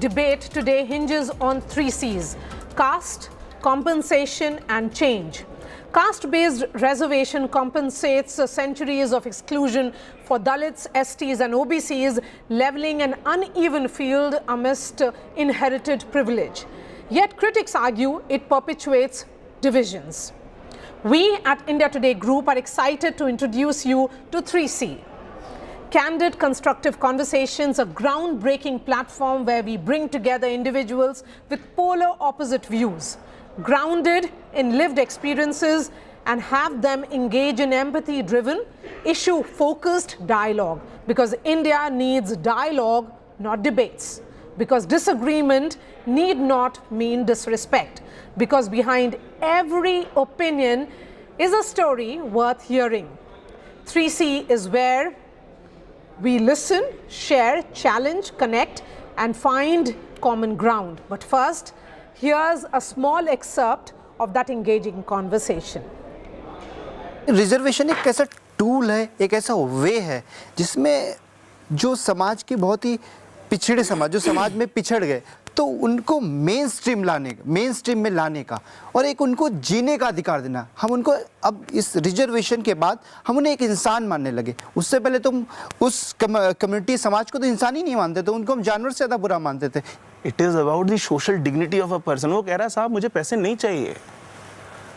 debate today hinges on 3 C's: caste, compensation and change. Caste-based reservation compensates centuries of exclusion for Dalits, STs and OBCs, leveling an uneven field amidst inherited privilege. Yet critics argue it perpetuates divisions. We at India Today Group are excited to introduce you to 3C. Candid, constructive conversations, a groundbreaking platform where we bring together individuals with polar opposite views, grounded in lived experiences, and have them engage in empathy-driven, issue-focused dialogue. Because India needs dialogue, not debates. Because disagreement need not mean disrespect. Because behind every opinion is a story worth hearing. 3C is where we listen, share, challenge, connect, and find common ground. But first, here's a small excerpt of that engaging conversation. Reservation एक ऐसा tool है, एक ऐसा वे है जिसमें जो समाज की बहुत ही पिछड़े समाज, जो समाज में पिछड़ गए, तो उनको मेन स्ट्रीम में लाने का और एक उनको जीने का अधिकार देना। हम उनको अब इस रिजर्वेशन के बाद हम उन्हें एक इंसान मानने लगे। उससे पहले तो उस कम्युनिटी समाज को तो इंसान ही नहीं मानते थे, उनको हम जानवर से ज़्यादा बुरा मानते थे। It is about the social dignity of a person. वो कह रहा है साहब मुझे पैसे नहीं चाहिए,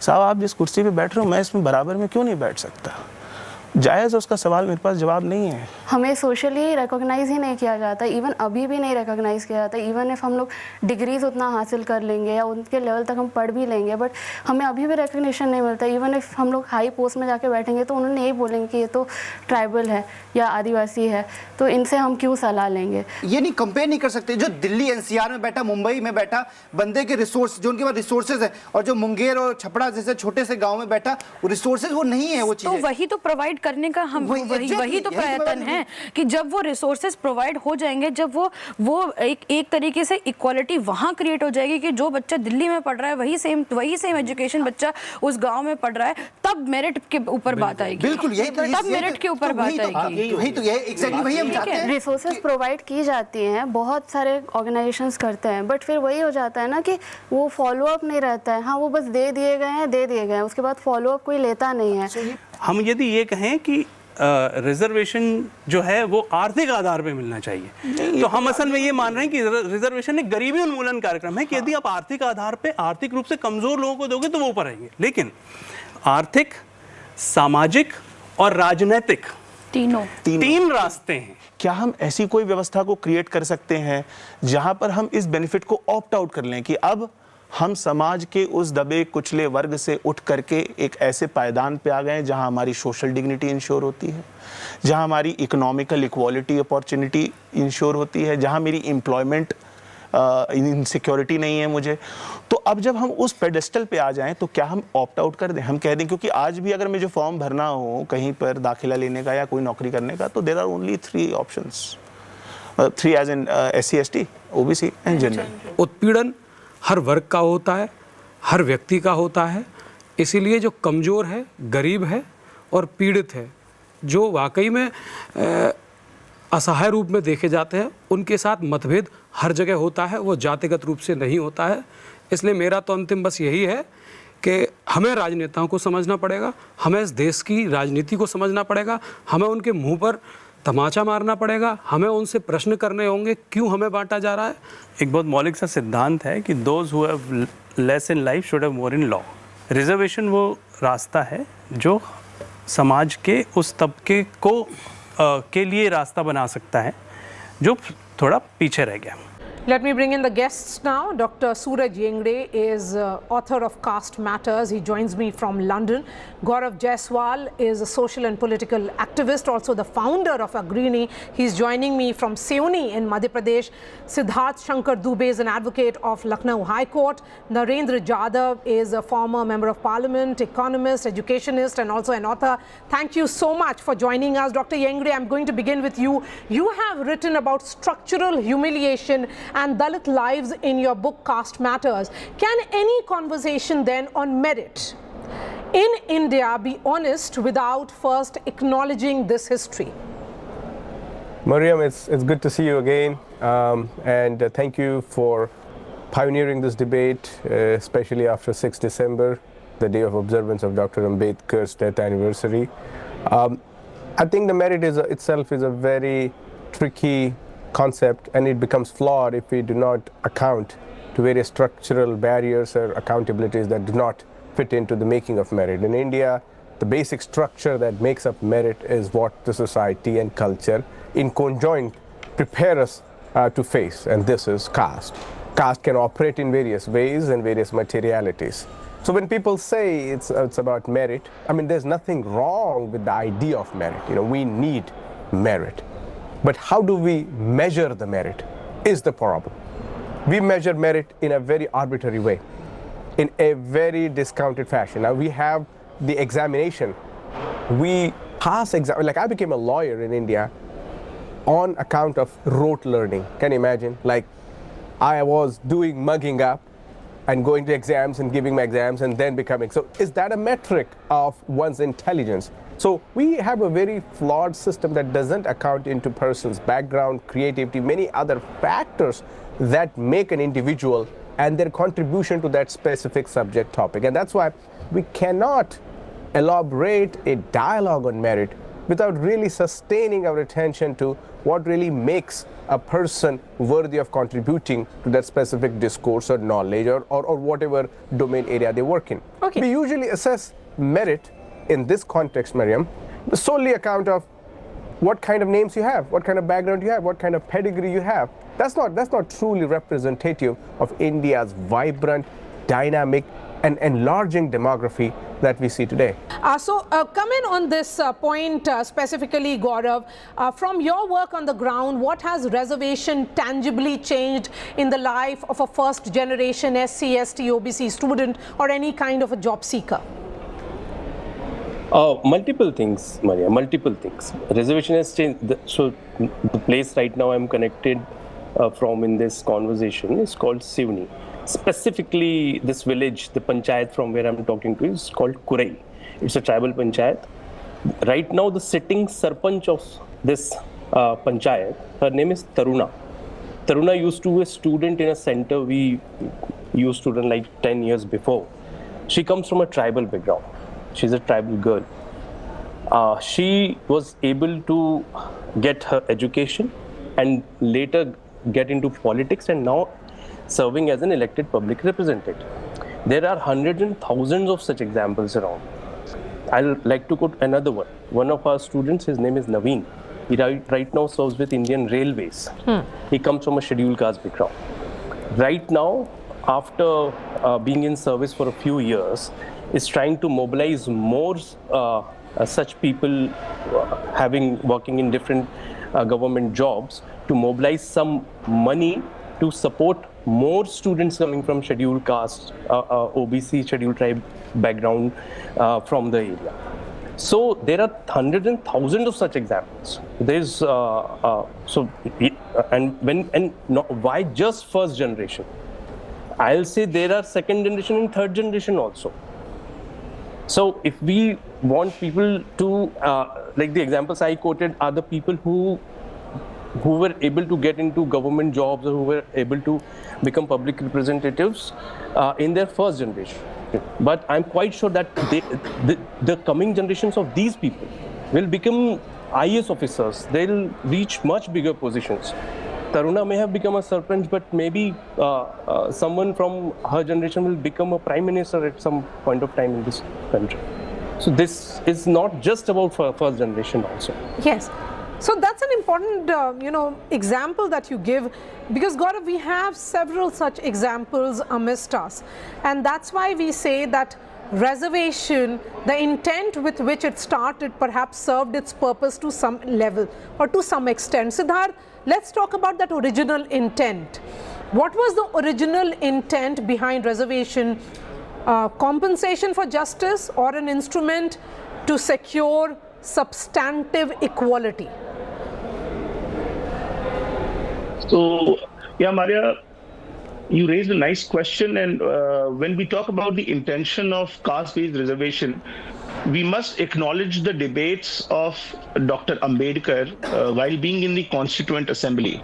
साहब आप जिस कुर्सी पे बैठ रहे हो मैं इसमें बराबर में क्यों नहीं बैठ सकता? जायज़ उसका सवाल, मेरे पास जवाब नहीं है। हमें सोशली रिकॉग्नाइज ही नहीं किया जाता, इवन अभी भी नहीं रिकॉग्नाइज किया जाता। इवन इफ हम लोग डिग्रीज उतना हासिल कर लेंगे या उनके लेवल तक हम पढ़ भी लेंगे, बट हमें अभी भी रिकॉग्निशन नहीं मिलता। इवन इफ हम लोग हाई पोस्ट में जाके बैठेंगे तो उन्होंने यही बोलेंगे कि ये तो ट्राइबल है या आदिवासी है, तो इनसे हम क्यों सलाह लेंगे। ये नहीं कंपेयर नहीं कर सकते। जो दिल्ली NCR में बैठा, मुंबई में बैठा बंदे के रिसोर्स, जो उनके पास रिसोर्सेज है, और जो मुंगेर और छपड़ा जैसे छोटे से गाँव में बैठा, वो रिसोर्सेज वो नहीं है। वो चीज़ें तो वही तो प्रोवाइड करने का हम वही तो प्रयत्न है कि जब वो रिसोर्सेज प्रोवाइड हो जाएंगे, जब वो एक तरीके से इक्वालिटी वहाँ क्रिएट हो जाएगी कि जो बच्चा दिल्ली में पढ़ रहा है वही सेम एजुकेशन बच्चा उस गांव में पढ़ रहा है, तब मेरिट के ऊपर बात आएगी। बिल्कुल यही तो, तब मेरिट के ऊपर बात आएगी। वही तो ये एग्जैक्टली वही हम चाहते हैं। रिसोर्सेज प्रोवाइड की जाती हैं, बहुत सारे ऑर्गेनाइजेशंस करते हैं, बट फिर वही हो जाता है ना कि वो फॉलो अप नहीं रहता है। हाँ, वो बस दे दिए गए हैं, उसके बाद फॉलो अप कोई लेता नहीं है। हम यदि ये कहें कि रिजर्वेशन जो है वो आर्थिक आधार पे मिलना चाहिए, तो हम असल में ये मान रहे हैं कि रिजर्वेशन एक गरीबी उन्मूलन कार्यक्रम है कि यदि आप आर्थिक आधार पे आर्थिक रूप से कमजोर लोगों को दोगे तो वो ऊपर आएंगे। लेकिन आर्थिक, सामाजिक और राजनीतिक तीन रास्ते हैं। क्या हम ऐसी कोई व्यवस्था को क्रिएट कर सकते हैं जहां पर हम इस बेनिफिट को ऑप्ट आउट कर लें कि अब हम समाज के उस दबे कुचले वर्ग से उठ करके एक ऐसे पायदान पे आ गए जहां हमारी सोशल डिग्निटी इंश्योर होती है, जहां हमारी इकोनॉमिकल इक्वालिटी अपॉर्चुनिटी इंश्योर होती है, जहां मेरी एम्प्लॉयमेंट इनसिक्योरिटी नहीं है मुझे। तो अब जब हम उस पेडेस्टल पे आ जाएं तो क्या हम ऑप्ट आउट कर दें? हम कह दें क्योंकि आज भी अगर मुझे फॉर्म भरना हो कहीं पर दाखिला लेने का या कोई नौकरी करने का, तो there are only 3 options, 3 as in SC ST OBC and general. उत्पीड़न हर वर्ग का होता है, हर व्यक्ति का होता है। इसीलिए जो कमज़ोर है, गरीब है और पीड़ित है, जो वाकई में असहाय रूप में देखे जाते हैं, उनके साथ मतभेद हर जगह होता है, वो जातिगत रूप से नहीं होता है। इसलिए मेरा तो अंतिम बस यही है कि हमें राजनेताओं को समझना पड़ेगा, हमें इस देश की राजनीति को समझना पड़ेगा, हमें उनके मुंह पर तमाचा मारना पड़ेगा, हमें उनसे प्रश्न करने होंगे क्यों हमें बांटा जा रहा है। एक बहुत मौलिक सा सिद्धांत है कि those who have less in life should have more in law. Reservation वो रास्ता है जो समाज के उस तबके को के लिए रास्ता बना सकता है जो थोड़ा पीछे रह गया। Let me bring in the guests now. Dr. Suraj Yengde is author of Caste Matters. He joins me from London. Gaurav Jaiswal is a social and political activist, also the founder of Agrini. He's joining me from Seoni in Madhya Pradesh. Siddharth Shankar Dubey is an advocate of Lucknow High Court. Narendra Jadhav is a former member of parliament, economist, educationist, and also an author. Thank you so much for joining us. Dr. Yengde, I'm going to begin with you. You have written about structural humiliation and Dalit lives in your book Caste Matters. Can any conversation then on merit in India be honest without first acknowledging this history? Mariam, it's good to see you again, and thank you for pioneering this debate, especially after 6 December, the day of observance of Dr. Ambedkar's death anniversary. I think the merit itself is a very tricky concept, and it becomes flawed if we do not account to various structural barriers or accountabilities that do not fit into the making of merit. In India, the basic structure that makes up merit is what the society and culture in conjoint prepare us to face, and this is caste. Caste can operate in various ways and various materialities. So when people say it's about merit, I mean, there's nothing wrong with the idea of merit. You know, we need merit. But how do we measure the merit is the problem. We measure merit in a very arbitrary way, in a very discounted fashion. Now we have the examination. We pass exam, like I became a lawyer in India on account of rote learning. Can you imagine? Like I was doing mugging up and going to exams and giving my exams and then becoming. So is that a metric of one's intelligence? So we have a very flawed system that doesn't account into person's background, creativity, many other factors that make an individual and their contribution to that specific subject topic. And that's why we cannot elaborate a dialogue on merit without really sustaining our attention to what really makes a person worthy of contributing to that specific discourse or knowledge or whatever domain area they work in. Okay. We usually assess merit in this context, Mariam, solely account of what kind of names you have, what kind of background you have, what kind of pedigree you have. That's not truly representative of India's vibrant, dynamic, and enlarging demography that we see today. Come in on this point specifically, Gaurav. From your work on the ground, what has reservation tangibly changed in the life of a first generation SC, ST, OBC student or any kind of a job seeker? Multiple things, Marya, multiple things. Reservation has changed. So the place right now I'm connected from in this conversation is called Sivni. Specifically, this village, the panchayat from where I'm talking to is called Kurai. It's a tribal panchayat. Right now, the sitting sarpanch of this panchayat, her name is Taruna. Taruna used to be a student in a center we used to run like 10 years before. She comes from a tribal background. She's a tribal girl. She was able to get her education and later get into politics and now serving as an elected public representative. There are hundreds and thousands of such examples around. I'll like to quote another one. One of our students, his name is Naveen. He right now serves with Indian Railways. He comes from a scheduled caste background. Right now, after being in service for a few years, is trying to mobilize more such people working in different government jobs to mobilize some money to support more students coming from scheduled caste, OBC, scheduled tribe background from the area. So there are hundreds and thousands of such examples. There's why just first generation? I'll say there are second generation and third generation also. So if we want people to, like the examples I quoted are the people who were able to get into government jobs or who were able to become public representatives in their first generation. But I'm quite sure that the coming generations of these people will become IAS officers. They'll reach much bigger positions. Taruna may have become a sarpanch, but maybe someone from her generation will become a prime minister at some point of time in this country. So this is not just about first generation also. Yes. So that's an important, example that you give, because Gaurav, we have several such examples amidst us, and that's why we say that reservation, the intent with which it started, perhaps served its purpose to some level or to some extent. Siddharth, let's talk about that original intent. What was the original intent behind reservation? Compensation for justice or an instrument to secure substantive equality? So, yeah, Marya, you raised a nice question, and when we talk about the intention of caste-based reservation, we must acknowledge the debates of Dr. Ambedkar while being in the Constituent Assembly,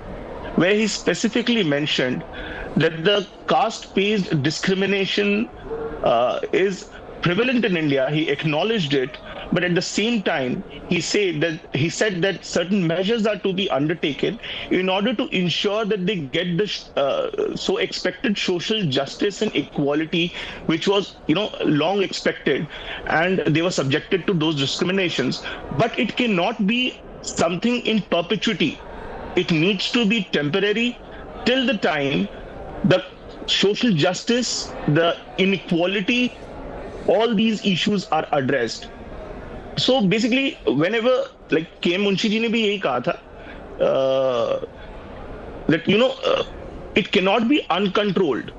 where he specifically mentioned that the caste-based discrimination is prevalent in India. He acknowledged it, but at the same time, he said that certain measures are to be undertaken in order to ensure that they get the so expected social justice and equality, which was long expected, and they were subjected to those discriminations. But it cannot be something in perpetuity. It needs to be temporary till the time the social justice, the inequality, all these issues are addressed. So basically, whenever, like K. Munshi ji ne bhi yahi kaha tha, that it cannot be uncontrolled.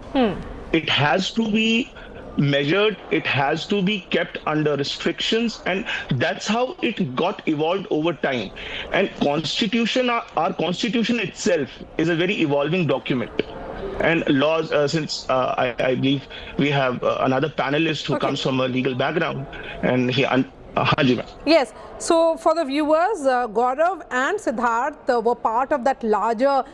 It has to be measured, it has to be kept under restrictions, and that's how it got evolved over time. And our constitution itself is a very evolving document. And laws, since I believe we have another panelist who comes from a legal background, and yes, so for the viewers, Gaurav and Siddharth were part of that larger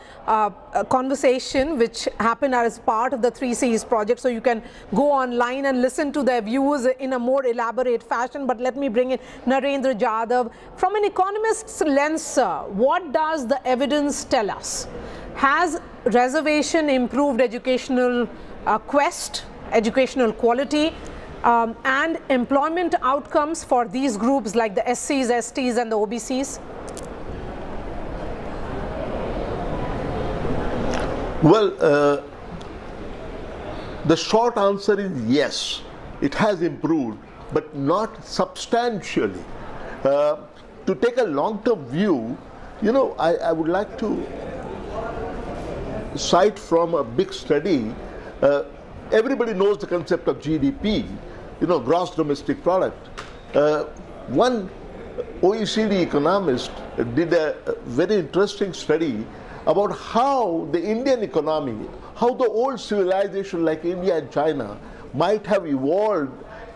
conversation which happened as part of the 3Cs project. So you can go online and listen to their views in a more elaborate fashion. But let me bring in Narendra Jadhav. From an economist's lens, what does the evidence tell us? Has reservation improved educational quest, educational quality, and employment outcomes for these groups like the SCs, STs and the OBCs? Well, the short answer is yes, it has improved, but not substantially. To take a long-term view, I would like to cite from a big study. Everybody knows the concept of GDP, gross domestic product. One OECD economist did a very interesting study about how the Indian economy, how the old civilization like India and China might have evolved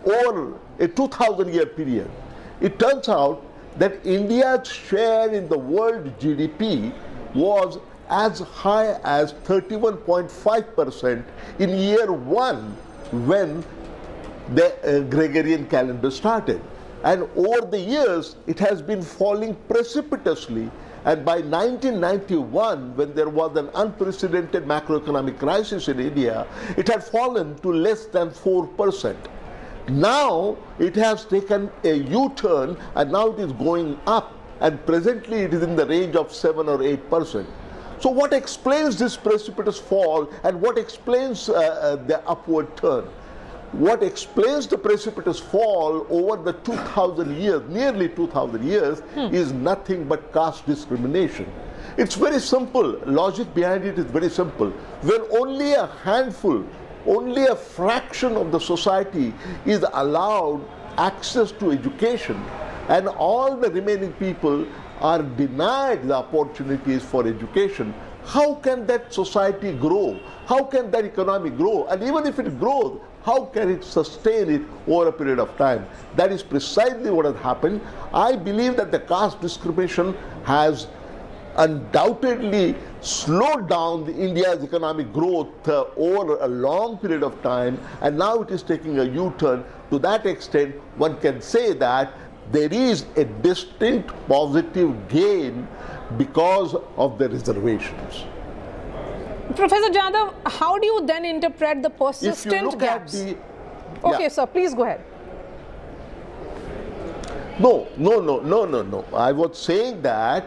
over a 2,000-year period. It turns out that India's share in the world GDP was as high as 31.5% in year one when the Gregorian calendar started. And over the years, it has been falling precipitously. And by 1991, when there was an unprecedented macroeconomic crisis in India, it had fallen to less than 4%. Now, it has taken a U-turn, and now it is going up. And presently, it is in the range of 7 or 8%. So what explains this precipitous fall, and what explains the upward turn? What explains the precipitous fall over the 2,000 years, nearly 2,000 years, is nothing but caste discrimination. It's very simple. Logic behind it is very simple. When only a handful, only a fraction of the society is allowed access to education, and all the remaining people are denied the opportunities for education, how can that society grow? How can that economy grow? And even if it grows, how can it sustain it over a period of time? That is precisely what has happened. I believe that the caste discrimination has undoubtedly slowed down India's economic growth over a long period of time, and now it is taking a U-turn. To that extent, one can say that there is a distinct positive gain because of the reservations. Professor Jadhav, how do you then interpret the persistent gaps? Okay, sir, please go ahead. No. I was saying that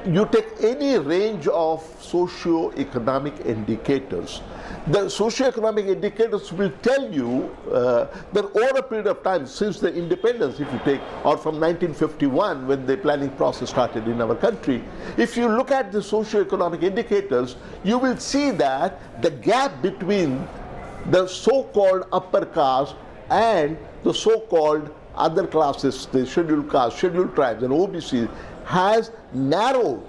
you take any range of socio-economic indicators. The socio-economic indicators will tell you that over a period of time, since the independence, if you take, or from 1951 when the planning process started in our country, if you look at the socio-economic indicators, you will see that the gap between the so-called upper caste and the so-called other classes, the scheduled castes, scheduled tribes and OBCs, has narrowed.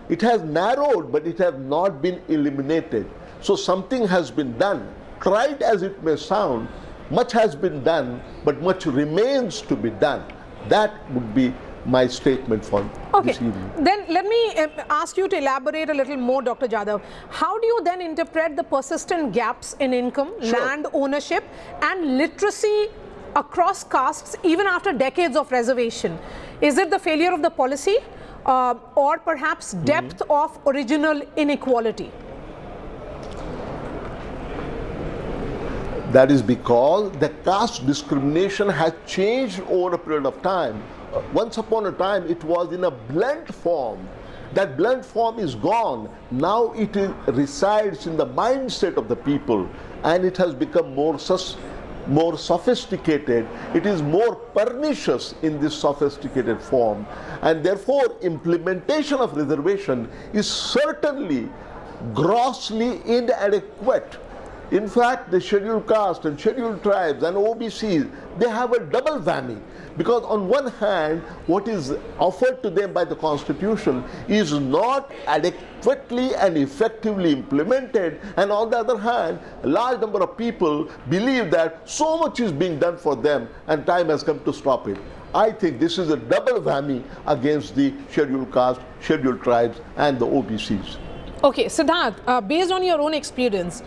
It has narrowed, but it has not been eliminated. So something has been done. Tried as it may sound, much has been done, but much remains to be done. That would be my statement for this evening. Then let me ask you to elaborate a little more, Dr. Jadhav. How do you then interpret the persistent gaps in income, land ownership and literacy across castes even after decades of reservation? Is it the failure of the policy or perhaps depth of original inequality? That is because the caste discrimination has changed over a period of time. Once upon a time, it was in a blunt form. That blunt form is gone. Now it resides in the mindset of the people, and it has become more sophisticated. It is more pernicious in this sophisticated form, and therefore implementation of reservation is certainly grossly inadequate. In fact, the scheduled caste and scheduled tribes and OBCs, they have a double whammy, because on one hand, what is offered to them by the Constitution is not adequately and effectively implemented, and on the other hand, a large number of people believe that so much is being done for them and time has come to stop it. I think this is a double whammy against the scheduled caste, scheduled tribes and the OBCs. Okay, Siddharth, based on your own experience,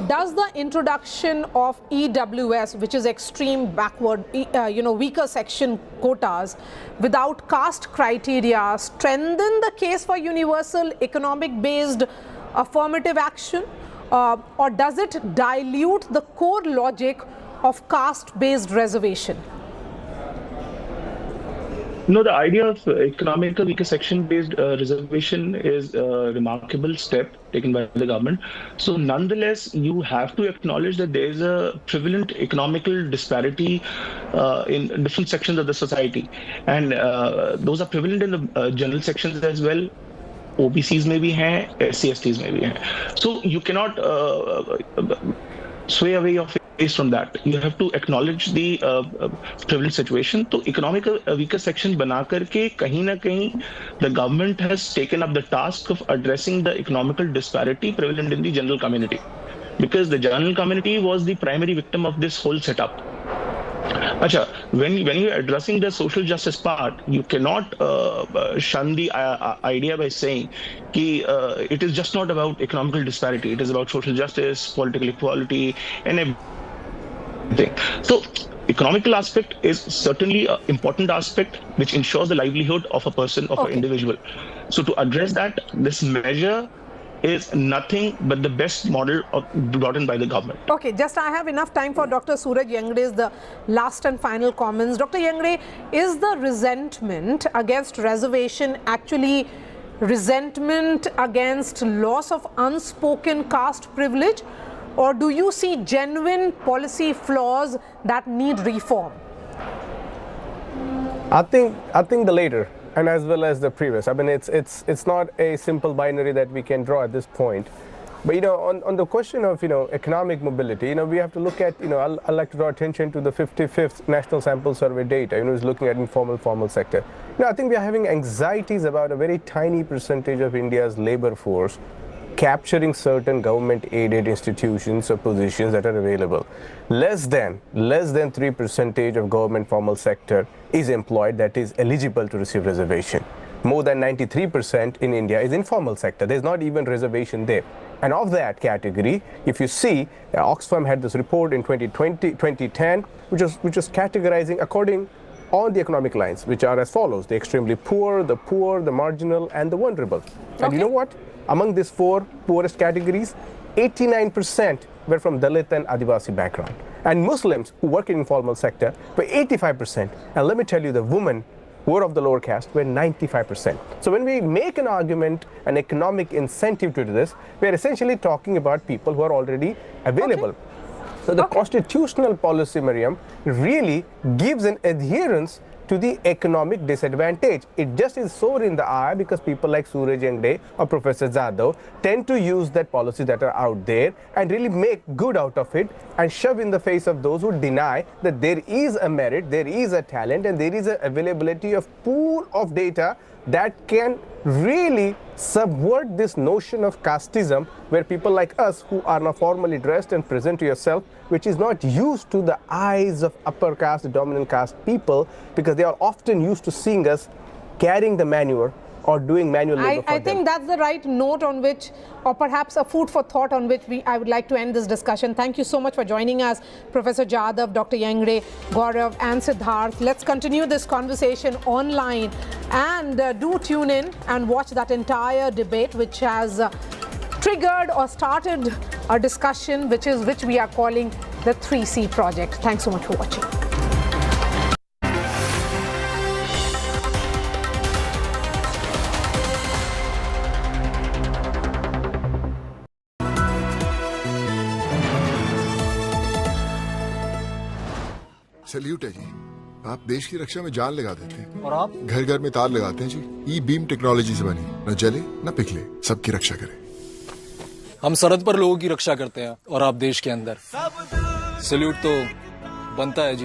does the introduction of EWS, which is extreme backward, weaker section quotas, without caste criteria, strengthen the case for universal economic-based affirmative action, or does it dilute the core logic of caste-based reservation? No, the idea of economical weaker section-based reservation is a remarkable step taken by the government. So nonetheless, you have to acknowledge that there is a prevalent economical disparity in different sections of the society. And those are prevalent in the general sections as well. OBCs में भी हैं, SC/STs में भी हैं. So you cannot sway away your face from that. You have to acknowledge the prevalent situation. तो economic weaker section बना करके कहीं ना कहीं the government has taken up the task of addressing the economical disparity prevalent in the general community, because the general community was the primary victim of this whole setup. Acha, when you're addressing the social justice part, you cannot shun the idea by saying that it is just not about economical disparity. It is about social justice, political equality, and everything. So, economical aspect is certainly an important aspect which ensures the livelihood of a person, of an individual. So, to address that, this measure is nothing but the best model brought in by the government. Okay, just I have enough time for Dr. Suraj Yangde's the last and final comments. Dr. Yangde, is the resentment against reservation actually resentment against loss of unspoken caste privilege, or do you see genuine policy flaws that need reform? I think the later, and as well as the previous. I mean, it's not a simple binary that we can draw at this point. But on the question of economic mobility, we have to look at I'd like to draw attention to the 55th National Sample Survey data. Is looking at informal formal sector. I think we are having anxieties about a very tiny percentage of India's labor force capturing certain government-aided institutions or positions that are available. Less than 3% of government formal sector is employed that is eligible to receive reservation. More than 93% in India is informal sector. There's not even reservation there. And of that category, if you see, Oxfam had this report in 2010, which was categorizing according on the economic lines, which are as follows: the extremely poor, the marginal, and the vulnerable. And you know what? Among these four poorest categories, 89% were from Dalit and Adivasi background. And Muslims who work in informal sector were 85%. And let me tell you, the women who were of the lower caste were 95%. So when we make an argument, an economic incentive to this, we are essentially talking about people who are already available. So the constitutional policy, Mariam, really gives an adherence to the economic disadvantage. It just is sore in the eye because people like Suraj Yangde or Professor Jadhav tend to use that policy that are out there and really make good out of it and shove in the face of those who deny that there is a merit, there is a talent, and there is an availability of pool of data that can really subvert this notion of casteism, where people like us who are now formally dressed and present to yourself, which is not used to the eyes of upper caste, dominant caste people, because they are often used to seeing us carrying the manure or doing manual labor for I them. think that's the right note on which, or perhaps a food for thought on which I would like to end this discussion. Thank you so much for joining us, Professor Jadhav, Dr. Yangre, Gaurav and Siddharth. Let's continue this conversation online, and do tune in and watch that entire debate, which has triggered or started a discussion which we are calling the 3C project. Thanks so much for watching. Salute है जी, आप देश की रक्षा में जान लगा देते हैं और आप घर घर में तार लगाते हैं जी। ई बीम टेक्नोलॉजी से बनी, न जले न पिघले, सबकी रक्षा करें। हम सरहद पर लोगों की रक्षा करते हैं और आप देश के अंदर। सैल्यूट तो बनता है जी।